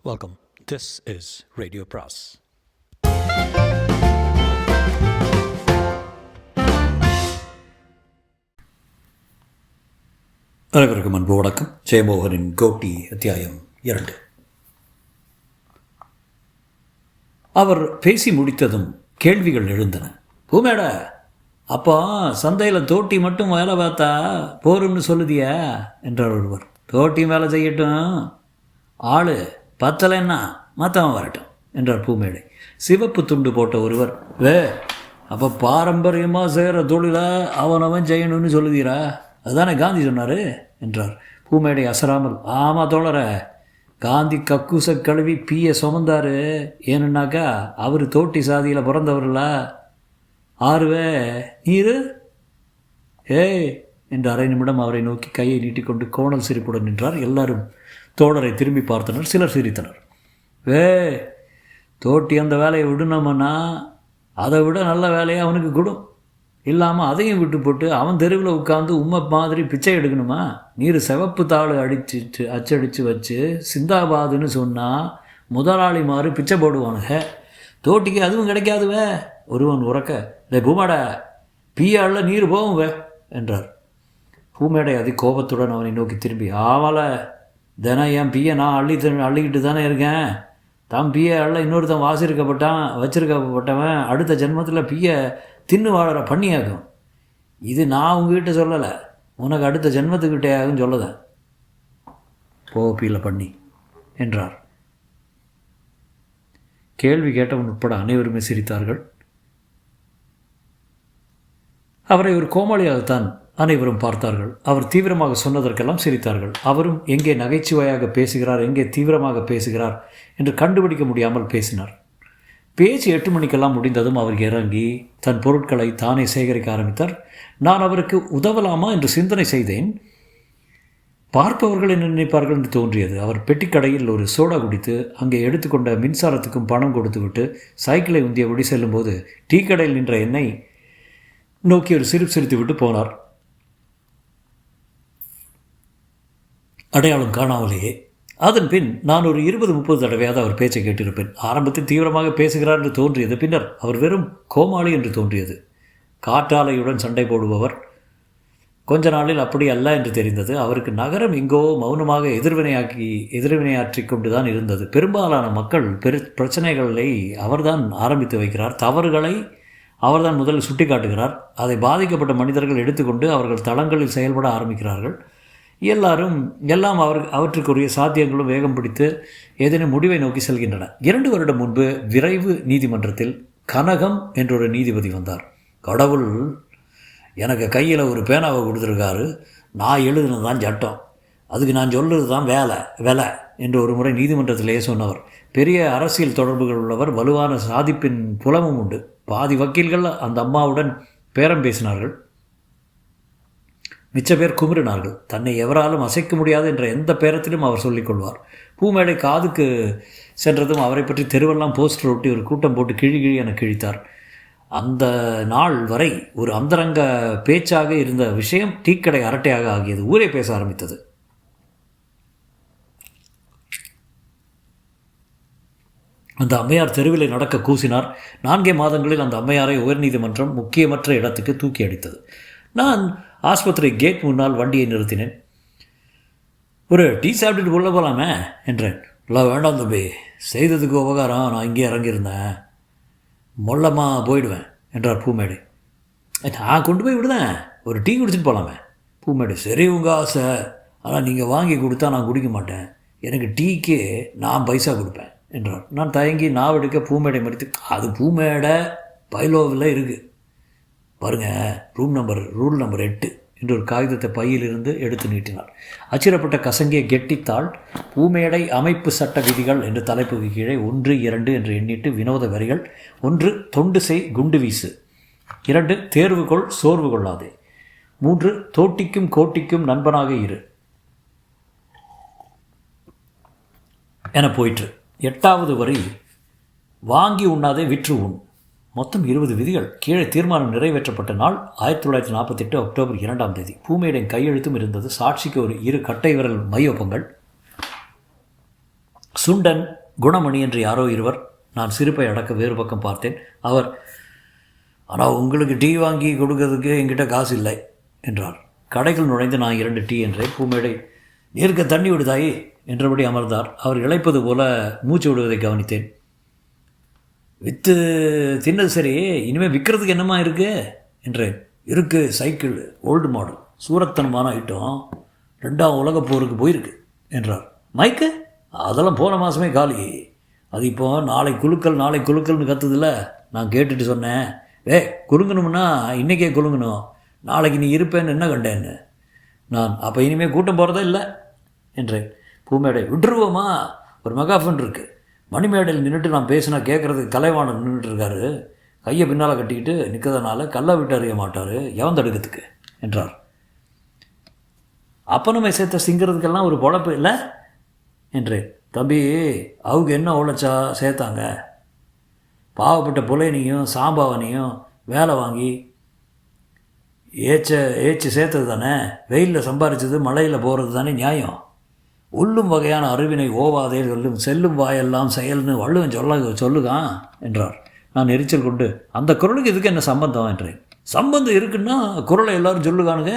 Welcome. This is Radio Pras. அனைவருக்கும் அன்பு வணக்கம். ஜெயமோகனின் கோட்டி அத்தியாயம் 2. அவர் பேசி முடித்ததும் கேள்விகள் எழுந்தன. பூமேட, அப்போ சந்தையில் தோட்டி மட்டும் வேலை பார்த்தா போரும்னு சொல்லுதியா என்றார் ஒருவர். தோட்டி வேலை செய்யட்டும், ஆள் பத்தலைன்னா மற்றவன் வரட்டும் என்றார் பூமேடை. சிவப்பு துண்டு போட்ட ஒருவர், அப்போ பாரம்பரியமாக செய்கிற தொழிலை அவனவன் செய்யணும்னு சொல்லுதீரா? அதுதானே காந்தி சொன்னார் என்றார். பூமேடை அசராமல், ஆமாம் தோழர, காந்தி கக்கூச கழுவி பீய சுமந்தார். ஏன்னுனாக்கா அவர் தோட்டி சாதியில் பிறந்தவர்களா? ஆறுவே நீரு என்று அரை நிமிடம் அவரை நோக்கி கையை நீட்டிக்கொண்டு கோணல் சிரிப்புடன் நின்றார். எல்லாரும் தோழரை திரும்பி பார்த்தனர். சிலர் சிரித்தனர். தோட்டி அந்த வேலையை விடணுமன்னா அதை விட நல்ல வேலையை அவனுக்கு கொடும். இல்லாமல் அதையும் விட்டு போட்டு அவன் தெருவில் உட்காந்து உம்மை மாதிரி பிச்சை எடுக்கணுமா? நீர் சிவப்பு தாள் அச்சடித்து வச்சு சிந்தாபாதுன்னு சொன்னால் முதலாளி மாதிரி பிச்சை போடுவானுங்க. தோட்டிக்கு அதுவும் கிடைக்காதுவே. ஒருவன் உறக்க, பூமாடா, பீயாளில் நீர் போவும் என்றார். பூமேடை அதி கோபத்துடன் அவனை நோக்கி திரும்பி, ஆமால, தினம் என் பீயை நான் அள்ளிக்கிட்டு தானே இருக்கேன். தான் பீயை அள்ள இன்னொருத்தன் வச்சிருக்கப்பட்டவன் அடுத்த ஜென்மத்தில் பீயை தின்னு வாழற பண்ணியாகும். இது நான் உங்ககிட்ட சொல்லலை, உனக்கு அடுத்த ஜென்மத்துக்கிட்டே ஆகும் சொல்லதேன். பீல பண்ணி என்றார். கேள்வி கேட்டவன் உட்பட அனைவருமே சிரித்தார்கள். அவரை ஒரு கோமாளியாகத்தான் அனைவரும் பார்த்தார்கள். அவர் தீவிரமாக சொன்னதற்கெல்லாம் சிரித்தார்கள். அவரும் எங்கே நகைச்சுவையாக பேசுகிறார், எங்கே தீவிரமாக பேசுகிறார் என்று கண்டுபிடிக்க முடியாமல் பேசினார். பேச்சு 8 மணிக்கெல்லாம் முடிந்ததும் அவர் இறங்கி தன் பொருட்களை தானே சேகரிக்க ஆரம்பித்தார். நான் அவருக்கு உதவலாமா என்று சிந்தனை செய்தேன். பார்ப்பவர்கள் என்ன நினைப்பார்கள் என்று தோன்றியது. அவர் பெட்டிக்கடையில் ஒரு சோடா குடித்து அங்கே எடுத்துக்கொண்ட மின்சாரத்துக்கும் பணம் கொடுத்துவிட்டு சைக்கிளை உந்தியபடி செல்லும்போது டீ கடையில் நின்ற என்னை நோக்கி ஒரு சிரித்து விட்டு போனார். அடையாளம் காணாமலேயே. அதன் பின் நான் ஒரு 20-30 தடவையாவது அவர் பேச்சை கேட்டிருப்பேன். ஆரம்பத்தில் தீவிரமாக பேசுகிறார் என்று தோன்றியது. பின்னர் அவர் வெறும் கோமாளி என்று தோன்றியது. காற்றாலையுடன் சண்டை போடுபவர். கொஞ்ச நாளில் அப்படி அல்ல என்று தெரிந்தது. அவருக்கு நகரம் எங்கோ மௌனமாக எதிர்வினையாற்றி கொண்டு தான் இருந்தது. பெரும்பாலான மக்கள் பிரச்சனைகளை அவர்தான் ஆரம்பித்து வைக்கிறார். தவறுகளை அவர்தான் முதலில் சுட்டி காட்டுகிறார். அதை பாதிக்கப்பட்ட மனிதர்கள் எடுத்துக்கொண்டு அவர்கள் தளங்களில் செயல்பட ஆரம்பிக்கிறார்கள். எல்லாம் அவற்றுக்குரிய சாத்தியங்களும் வேகம் பிடித்து ஏதேனும் முடிவை நோக்கி செல்கின்றன. 2 வருடம் முன்பு விரைவு நீதிமன்றத்தில் கனகம் என்றொரு நீதிபதி வந்தார். கடவுள் எனக்கு கையில் ஒரு பேனாவை கொடுத்துருக்காரு, நான் எழுதுனது தான் சட்டம், அதுக்கு நான் சொல்கிறது தான் வேலை என்று ஒரு முறை நீதிமன்றத்திலேயே சொன்னவர். பெரிய அரசியல் தொடர்புகள் உள்ளவர், வலுவான சாதிப்பின் புலமும் உண்டு. பாதி வக்கீல்கள் அந்த அம்மாவுடன் பேரம் பேசினார்கள். மிச்ச பேர் குமிறினார்கள். தன்னை எவராலும் அசைக்க முடியாது என்ற எந்த பேரத்திலும் அவர் சொல்லிக்கொள்வார். பூமேடை காதுக்கு சென்றதும் அவரை பற்றி தெருவெல்லாம் போஸ்டர் ஒட்டி ஒரு கூட்டம் போட்டு கிழி என கிழித்தார். அந்த நாள் வரை ஒரு அந்தரங்க பேச்சாக இருந்த விஷயம் டீக்கடை அரட்டையாக ஆகியது. ஊரே பேச ஆரம்பித்தது. அந்த அம்மையார் தெருவில் நடக்க கூசினார். 4 மாதங்களில் அந்த அம்மையாரை உயர்நீதிமன்றம் முக்கியமற்ற இடத்துக்கு தூக்கி அடித்தது. நான் ஆஸ்பத்திரி கேட் முன்னால் வண்டியை நிறுத்தினேன். ஒரு டீ சாப்பிட்டுட்டு உள்ள போகலாமே என்றேன். இல்லை வேண்டாம் தம்பி, செய்ததுக்கு உபகாரம், நான் இங்கே இறங்கியிருந்தேன், மொல்லமாக போயிடுவேன் என்றார் பூமேடை. நான் கொண்டு போய் விடுதேன், ஒரு டீ குடிச்சிட்டு போகலாமே. பூமேடை, சரி உங்கள் ஆசை, ஆனால் நீங்கள் வாங்கி கொடுத்தா நான் குடிக்க மாட்டேன், எனக்கு டீக்கு நான் பைசா கொடுப்பேன் என்றார். நான் தயங்கி நாவெடுக்க பூமேடை மறித்து, அது பூமேடை பைலோவில் இருக்குது பாருங்கள், ரூல் நம்பர் 8 என்று ஒரு காகிதத்தை பையிலிருந்து எடுத்து நீட்டினார். அச்சிடப்பட்ட கசங்கிய கெட்டித்தாள் பூமேடை அமைப்பு சட்ட விதிகள் என்று தலைப்புக்கு கீழே 1, 2 என்று எண்ணிட்டு வினோத வரிகள். 1 தொண்டு செய் குண்டு வீசு, 2 தேர்வுகொள் சோர்வு கொள்ளாதே, 3 தோட்டிக்கும் கோட்டிக்கும் நண்பனாக இரு என போயிற்று. 8வது வரி வாங்கி உண்ணாதே விற்று உண். மொத்தம் 20 விதிகள். கீழே தீர்மானம் நிறைவேற்றப்பட்ட நாள் 1948 அக்டோபர் 2ஆம் தேதி. பூமியுடன் கையெழுத்தும் இருந்தது. சாட்சிக்கு ஒரு 2 கட்டை விரல் மையொப்பங்கள். சுண்டன், குணமணி என்று யாரோ இருவர். நான் சிரிப்பை அடக்க வேறு பக்கம் பார்த்தேன். அவர், ஆனால் உங்களுக்கு டீ வாங்கி கொடுக்கறதுக்கு என்கிட்ட காசு இல்லை என்றார். கடைகள் நுழைந்து நான் 2 டீ என்றேன். பூமேடை, நீர்க்க தண்ணி விடுதாயி என்றபடி அமர்ந்தார். அவர் இழைப்பது போல மூச்சு விடுவதை கவனித்தேன். விற்று தின்னது சரி, இனிமேல் விற்கிறதுக்கு என்னமா இருக்குது என்றேன். இருக்குது, சைக்கிள், ஓல்டு மாடல், சூரத்தனமான ஐட்டம், 2ஆம் உலகப் போருக்கு போயிருக்கு என்றார். மைக்கு? அதெல்லாம் போன மாதமே காலி. அது இப்போ நாளை குலுக்கல்னு கத்துதில்ல. நான் கேட்டுட்டு சொன்னேன், குலுங்கணும்னா இன்றைக்கே குலுங்கணும், நாளைக்கு நீ இருப்பேன்னு என்ன கண்டேன்னு. நான், அப்போ இனிமேல் கூட்டம் போகிறதே இல்லை என்றேன். பூமேடை, விட்டுருவோமா? ஒரு மெகாஃபோன் இருக்குது, மணிமேடையில் நின்றுட்டு நான் பேசினா கேட்குறதுக்கு கலைவாணன் நின்றுட்டுருக்காரு. கையை பின்னால் கட்டிக்கிட்டு நிற்கிறதுனால கல்லை விட்டு அறிய மாட்டார், எவன் தடுக்கிறதுக்கு என்றார். அப்பனுமே சேர்த்த சிங்கிறதுக்கெல்லாம் ஒரு பொழப்பு இல்லை என்றேன். தம்பி, அவங்க என்ன உழைச்சா சேர்த்தாங்க? பாவப்பட்ட புலையனையும் சாம்பாவனையும் வேலை வாங்கி ஏச்சு சேர்த்தது தானே. வெயிலில் சம்பாரித்தது மழையில் போகிறது தானே நியாயம். உள்ளும் வகையான அறிவினை ஓவாதே சொல்லும், செல்லும் வாயெல்லாம் செயல்னு வள்ளுவன் சொல்லுகான் என்றார். நான் எரிச்சல் கொண்டு, அந்த குரலுக்கு இதுக்கு என்ன சம்பந்தம் என்றேன். சம்பந்தம் இருக்குன்னா குரலை எல்லோரும் சொல்லுகானுங்க.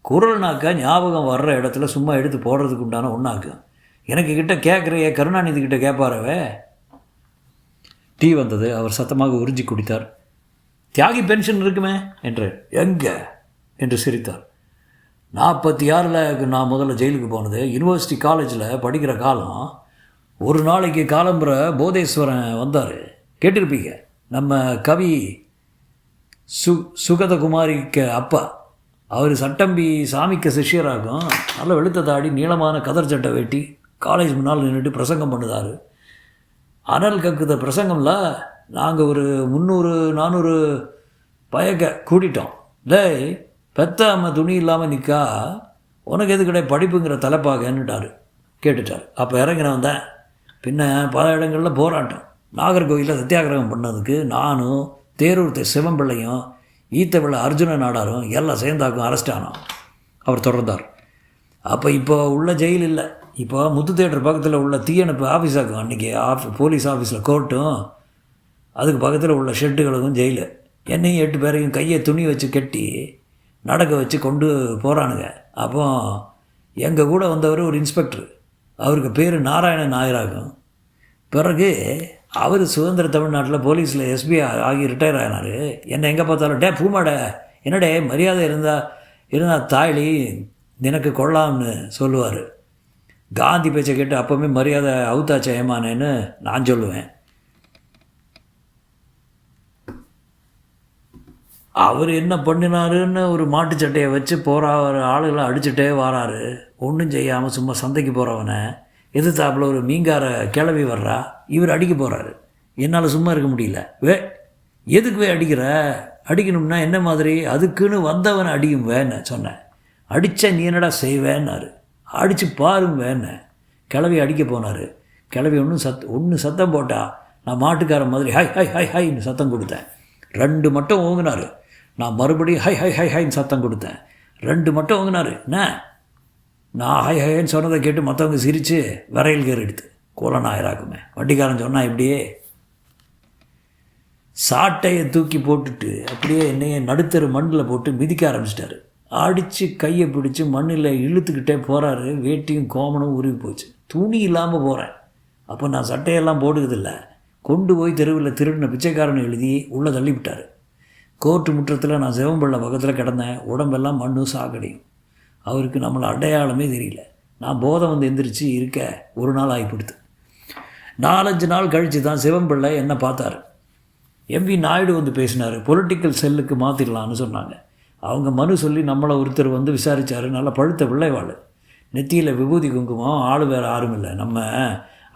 குரல்னாக்கா ஞாபகம் வர்ற இடத்துல சும்மா எடுத்து போடுறதுக்கு உண்டான ஒன்றாக்கு. எனக்கு கிட்ட கேட்குறைய கருணாநிதி கிட்ட கேட்பாரவே. டீ வந்தது. அவர் சத்தமாக உறிஞ்சி குடித்தார். தியாகி பென்ஷன் இருக்குமே என்றேன். எங்கே என்று சிரித்தார். 46 நான் முதல்ல ஜெயிலுக்கு போனது. யூனிவர்சிட்டி காலேஜில் படிக்கிற காலம். ஒரு நாளைக்கு காலம்புற போதேஸ்வரன் வந்தார், கேட்டிருப்பீங்க. நம்ம கவி சுகதகுமாரிக்கு அப்பா. அவர் சட்டம்பி சாமிக்க சிஷ்யராகும். நல்ல வெளுத்த தாடி, நீளமான கதர் சட்டை வெட்டி, காலேஜ் முன்னால் நின்றுட்டு பிரசங்கம் பண்ணுதார். அனல் கக்குத பிரசங்கம்ல நாங்கள் ஒரு 300-400 பயக்க கூட்டிட்டோம். டேய், பெத்த அம்மா துணி இல்லாமல் நிற்கா, உனக்கு எது கிடையாது படிப்புங்கிற தலைப்பாகன்னுட்டார். கேட்டுட்டார். அப்போ இறங்கின வந்தேன். பின்ன பல இடங்களில் போராட்டம். நாகர்கோவிலில் சத்தியாகிரகம் பண்ணதுக்கு நானும் தேரூர் சிவம்பிள்ளையும் ஈத்தவிழ அர்ஜுன நாடாரும் எல்லாம் சேர்ந்தாக்கும் அரெஸ்ட் ஆனோம். அவர் தொடர்ந்தார். அப்போ இப்போ உள்ள ஜெயில் இல்லை, இப்போ முத்து தேட்டர் பக்கத்தில் உள்ள தீயணைப்பு ஆஃபீஸாக்கும். அன்றைக்கி போலீஸ் ஆஃபீஸில் கோர்ட்டும் அதுக்கு பக்கத்தில் உள்ள ஷெட்டுகளுக்கும் ஜெயிலு. என்னையும் 8 பேரையும் கையை துணி வச்சு கட்டி நடக்க வச்சு கொண்டு போகிறானுங்க. அப்போ எங்கள் கூட வந்தவர் ஒரு இன்ஸ்பெக்டர். அவருக்கு பேர் நாராயணன் நாயராகும். பிறகு அவர் சுதந்திர தமிழ்நாட்டில் போலீஸில் எஸ்பி ஆகி ரிட்டையர் ஆகினார். என்னை எங்கே பார்த்தாலும், டே பூமாடை, என்னடே மரியாதை இருந்தால் தாய்லி நினக்கு கொள்ளாம்னு சொல்லுவார். காந்தி பேச்சை கேட்டு அப்போவுமே மரியாதை அவுத்தாச்ச ஏமானேன்னு நான் சொல்லுவேன். அவர் என்ன பண்ணினாருன்னு ஒரு மாட்டு சட்டையை வச்சு போகிற ஆளுகளை அடிச்சுட்டே வராரு. ஒன்றும் செய்யாமல் சும்மா சந்தைக்கு போகிறவனை எதிர்த்தாப்பில் ஒரு மீங்கார கிளவி வர்றா, இவர் அடிக்க போகிறாரு. என்னால் சும்மா இருக்க முடியல. எதுக்கு அடிக்கிற? அடிக்கணும்னா என்ன மாதிரி? அதுக்குன்னு வந்தவனை அடிக்கும் வேன்னு சொன்னேன். அடித்தா நீ என்னடா செய்வேன்னாரு. அடித்து பாருங்க வேன்னு கிளவி அடிக்க போனார். கிளவி ஒன்று சத்தம் போட்டா நான் மாட்டுக்காரன் மாதிரி ஹை ஹை ஹை ஹைன்னு சத்தம் கொடுத்தேன். 2 மட்டும் ஓங்கினார். நான் மறுபடியும் ஹை ஹை ஹை ஹைன்னு சத்தம் கொடுத்தேன். 2 மட்டும் ஓங்கினார். என்ன, நான் ஹை ஹைன்னு சொன்னதை கேட்டு மற்றவங்க சிரித்து விரையில் கேர் எடுத்து கோலநாயராக்குமே. வண்டிக்காரன் சொன்னால் இப்படியே சாட்டையை தூக்கி போட்டுட்டு அப்படியே என்னைய நடுத்தரு மண்ணில் போட்டு மிதிக்க ஆரம்பிச்சிட்டாரு. அடித்து கையை பிடிச்சி மண்ணில் இழுத்துக்கிட்டே போகிறாரு. வேட்டியும் கோமனும் உருவி போச்சு. துணி இல்லாமல் போகிறேன். அப்போ நான் சட்டையெல்லாம் போடுறதில்ல. கொண்டு போய் தெருவில் திருடின பிச்சைக்காரனை எழுதி உள்ளே தள்ளிவிட்டார். கோர்ட்டு முற்றத்தில் நான் சிவம்பிள்ளை பக்கத்தில் கிடந்தேன். உடம்பெல்லாம் மண்ணும் சாக்கடையும். அவருக்கு நம்மளை அடையாளமே தெரியல. நான் போதை வந்து எந்திரிச்சு இருக்க ஒரு நாள் ஆகிப்படுத்து. 4-5 நாள் கழித்து தான் சிவம்பிள்ளை என்னை பார்த்தார். எம்பி நாயுடு வந்து பேசினார். பொலிட்டிக்கல் செல்லுக்கு மாற்றிடலான்னு சொன்னாங்க. அவங்க மனு சொல்லி நம்மளை ஒருத்தர் வந்து விசாரித்தார். நல்லா பழுத்த பிள்ளைவாள், நெத்தியில் விபூதி குங்குமம், ஆள் வேறு யாரும் இல்லை. நம்ம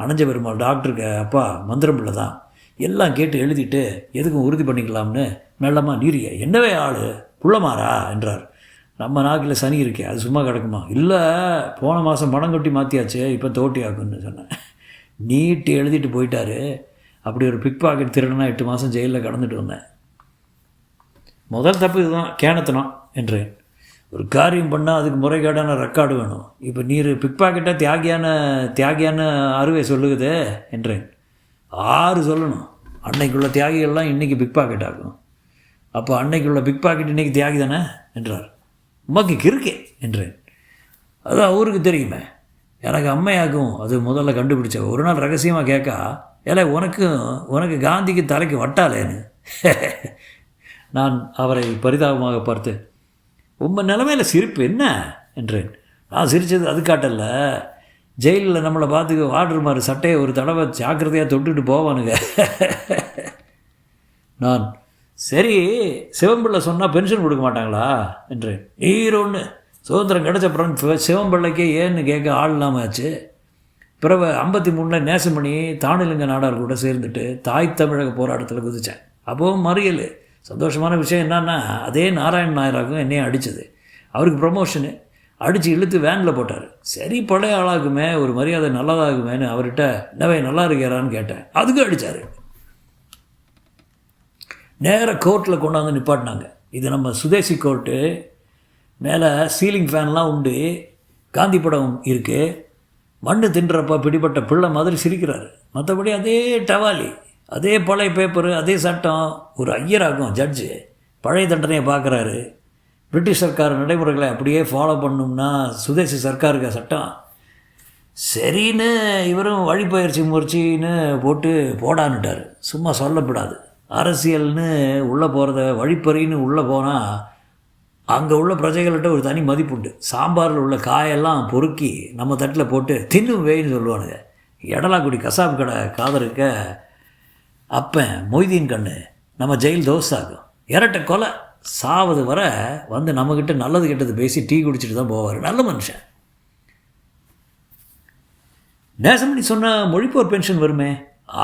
அணைஞ்ச பெருமாள் டாக்டருக்கு அப்பா மந்திரம் பிள்ளை தான். எல்லாம் கேட்டு எழுதிட்டு எதுக்கும் உறுதி பண்ணிக்கலாம்னு மெல்லமாக நீரிய என்னவே ஆள் புள்ளமாரா என்றார். நம்ம நாக்கில் சனி இருக்கே, அது சும்மா கிடக்குமா? இல்லை, போன மாதம் பணம் கொட்டி மாற்றியாச்சு, இப்போ தோட்டி ஆக்குன்னு சொன்னேன். நீட்டு எழுதிட்டு போயிட்டார். அப்படி ஒரு பிக் பாக்கெட் திருடனா 8 மாதம் ஜெயிலில் கடந்துட்டு வந்தேன். முதல் தப்பு இதுதான், கேணத்தனம் என்றேன். ஒரு காரியம் பண்ணால் அதுக்கு முறைகேடான ரெக்கார்டு வேணும். இப்போ நீர் பிக் பாக்கெட்டாக தியாகியான அறுவை சொல்லுகுதே என்றேன். 6 சொல்லணும். அன்னைக்குள்ள தியாகிகள்லாம் இன்றைக்கி பிக் பாக்கெட் ஆகும். அப்போ அன்னைக்குள்ள பிக் பாக்கெட் இன்றைக்கி தியாகி தானே என்றார். உமக்கு கிறுக்கே என்றேன். அது அவருக்கு தெரியுமே, எனக்கு அம்மையாகும் அது முதல்ல கண்டுபிடிச்ச. ஒரு நாள் ரகசியமாக கேட்கா, ஏலே உனக்கு காந்திக்கு தலைக்கு வட்டாலேன்னு. நான் அவரை பரிதாபமாக பார்த்து, உங்கள் நிலைமையில் சிரிப்பு என்ன என்றேன். நான் சிரித்தது அது காட்டல, ஜெயிலில் நம்மளை பார்த்துக்க வார்டர் மாதிரி சட்டையை ஒரு தடவை ஜாக்கிரதையாக தொட்டுட்டு போவானுங்க. நான், சரி சிவம்பிள்ளை சொன்னால் பென்ஷன் கொடுக்க மாட்டாங்களா என்றேன். நீர் ஒன்று சுதந்திரம் கிடச்சப்புறம் சிவம்பிள்ளைக்கே ஏன்னு கேட்க ஆள் இல்லாமல் ஆச்சு. பிறகு 53 நேசமணி தானிலங்க நாடார் கூட சேர்ந்துட்டு தாய் தமிழக போராட்டத்தில் குதித்தேன். அப்போவும் மறியல். சந்தோஷமான விஷயம் என்னன்னா, அதே நாராயண் நாயராகும் என்னையும் அடித்தது. அவருக்கு ப்ரமோஷனு அடித்து இழுத்து வேனில் போட்டார். சரி பழைய ஆளாகுமே, ஒரு மரியாதை நல்லதாகுமேன்னு அவர்கிட்ட என்னவே நல்லா இருக்கிறான்னு கேட்டேன். அதுக்கும் அடித்தார். நேராக கோர்ட்டில் கொண்டாந்து நிப்பாட்டினாங்க. இது நம்ம சுதேசி கோர்ட்டு. மேலே சீலிங் ஃபேன்லாம் உண்டு, காந்தி படம் இருக்குது. மண்ணு தின்றப்ப பிடிப்பட்ட பிள்ளை மாதிரி சிரிக்கிறாரு. மற்றபடி அதே டவாலி, அதே பழைய பேப்பரு, அதே சட்டம். ஒரு ஐயராகும் ஜட்ஜு பழைய தண்டனையை பார்க்குறாரு. பிரிட்டிஷ் சர்க்கார் நடைமுறைகளை அப்படியே ஃபாலோ பண்ணணும்னா சுதேசி சர்க்காருக்கு சட்டம். சரின்னு இவரும் வழிபயிற்சி முயற்சின்னு போடான்னுட்டார். சும்மா சொல்லப்படாது. அரசியல்னு உள்ளே போகிறத வழிப்பறின்னு உள்ளே போனால் அங்கே உள்ள பிரஜைகள்கிட்ட ஒரு தனி மதிப்புண்டு. சாம்பாரில் உள்ள காயெல்லாம் பொறுக்கி நம்ம தட்டில் போட்டு தின்னும் வேயின்னு சொல்லுவானுங்க. எடலாக்குடி கசாப் கடை காதருக்க அப்பன் மொய்தீன் கண்ணு நம்ம ஜெயில் தோசாகும். இரட்டை கொலை சாவது வர வந்து நம்மக்கிட்ட நல்லது கெட்டது பேசி டீ குடிச்சிட்டு தான் போவார். நல்ல மனுஷன். நேசமணி சொன்னால் மொழிப்போர் பென்ஷன் வருமே,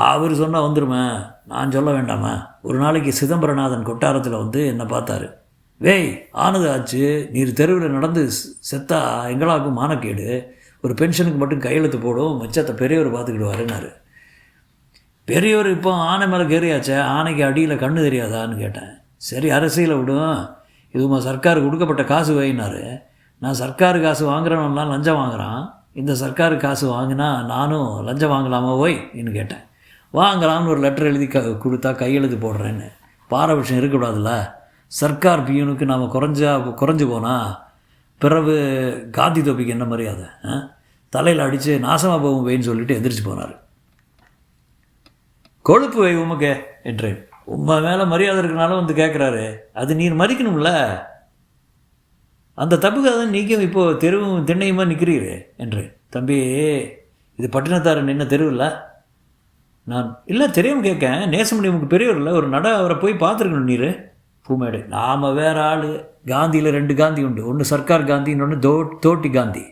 அவர் சொன்னால் வந்துடுமே, நான் சொல்ல வேண்டாமா? ஒரு நாளைக்கு சிதம்பரநாதன் கொட்டாரத்தில் வந்து என்னை பார்த்தாரு. வேய் ஆனது ஆச்சு, நீர் தெருவில் நடந்து செத்தா எங்களாக்கும் மானக்கேடு, ஒரு பென்ஷனுக்கு மட்டும் கையெழுத்து போடும், மிச்சத்தை பெரியவர் பார்த்துக்கிடுவாருன்னாரு. பெரியவர் இப்போ ஆனை மேலே கேறியாச்சே, ஆனைக்கு அடியில் கண்ணு தெரியாதான்னு கேட்டேன். சரி அரசியலை விடும், இதுமா சர்க்காருக்கு கொடுக்கப்பட்ட காசு வைனாரு. நான் சர்க்காரு காசு வாங்குறவன்லாம் லஞ்சம் வாங்குகிறான், இந்த சர்க்காரு காசு வாங்கினா நானும் லஞ்சம் வாங்கலாமா ஓய்ன்னு கேட்டேன். வாங்கலாம்னு ஒரு லெட்டர் எழுதி கொடுத்தா கையெழுத்து போடுறேன்னு. பாரபட்சம் இருக்கக்கூடாதுல்ல. சர்க்கார் பியூனுக்கு நாம் குறைஞ்சு போனால் பிறகு காந்தி தொப்பிக்கு என்ன மரியாதை? தலையில் அடித்து நாசமாக போகும் வைன்னு சொல்லிட்டு எந்திரிச்சு போனார். கொழுப்பு வை உமக்கே என்றேன். உண்மை மேலே மரியாதை இருக்கனாலும் வந்து கேட்குறாரு, அது நீர் மதிக்கணும்ல. அந்த தப்புக்காக தான் நீக்கும் இப்போது தெருவும் திண்ணையுமா நிற்கிறீரு என்றேன். தம்பி இது பட்டினத்தார் நின்ன தெருவு இல்லை. நான் இல்லை தெரியாமல் கேட்கேன். நேசமணி உமக்கு பெரியவர் இல்லை, ஒரு அவரை போய் பார்த்துருக்கணும் நீர். பூமேடு, நாம் வேறு ஆள். காந்தியில் 2 காந்தி உண்டு, ஒன்று சர்க்கார் காந்தி, இன்னொன்று தோட்டி காந்தி.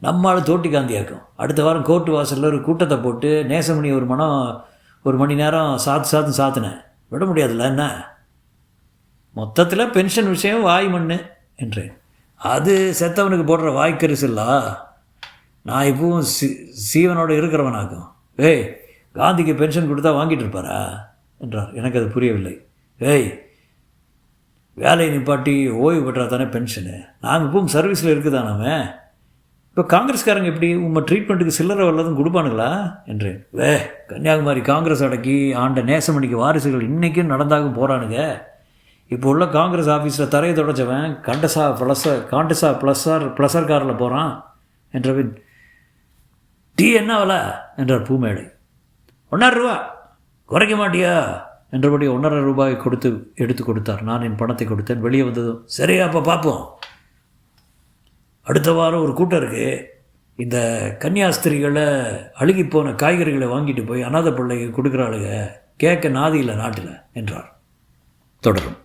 நம்ம ஆள் தோட்டி காந்தியாக்கும். அடுத்த வாரம் கோர்ட்டு வாசலில் ஒரு கூட்டத்தை போட்டு நேசமணி ஒரு மணி நேரம் சாத்தினேன். விட முடியாதுல்ல என்ன? மொத்தத்தில் பென்ஷன் விஷயம் வாய் மண்ணு என்றேன். அது செத்தவனுக்கு போடுற வாய்க்கரிசில்லா. நான் இப்பவும் சீவனோடு இருக்கிறவனாக்கும். ஏய் காந்திக்கு பென்ஷன் கொடுத்தா வாங்கிட்டு இருப்பாரா என்றார். எனக்கு அது புரியவில்லை. ஏய் வேலையை நிப்பாட்டி ஓய்வு பெற்றா தானே பென்ஷனு. நாம் இப்பவும் சர்வீஸில் இருக்குதானாமே. இப்போ காங்கிரஸ்காரங்க எப்படி ட்ரீட்மெண்ட்டுக்கு சில்லறை வரலதும் கொடுப்பானுங்களா என்றேன். கன்னியாகுமரி காங்கிரஸ் அடக்கி ஆண்ட நேசமணிக்கு வாரிசுகள் இன்றைக்கும் நடந்தாகும் போகிறானுங்க. இப்போ உள்ள காங்கிரஸ் ஆஃபீஸில் தரையை தொடச்சவன் காண்டசா ப்ளஸர் காரில் போகிறான் என்றவின். டீ என்ன விலை என்றார் பூமேடை. 1.5 ரூபா குறைக்க மாட்டியா என்றபடி 1.5 ரூபாய் எடுத்து கொடுத்தார். நான் என் பணத்தை கொடுத்தேன். வெளியே வந்ததும், சரியா அப்போ பார்ப்போம், அடுத்த வாரம் ஒரு கூட்டம் இருக்குது, இந்த கன்னியாஸ்திரிகளை அழுகிப்போன காய்கறிகளை வாங்கிட்டு போய் அநாத பிள்ளைக்கு கொடுக்குறாளுங்க, கேட்க நாதி இல்லை நாட்டில் என்றார். தொடரும்.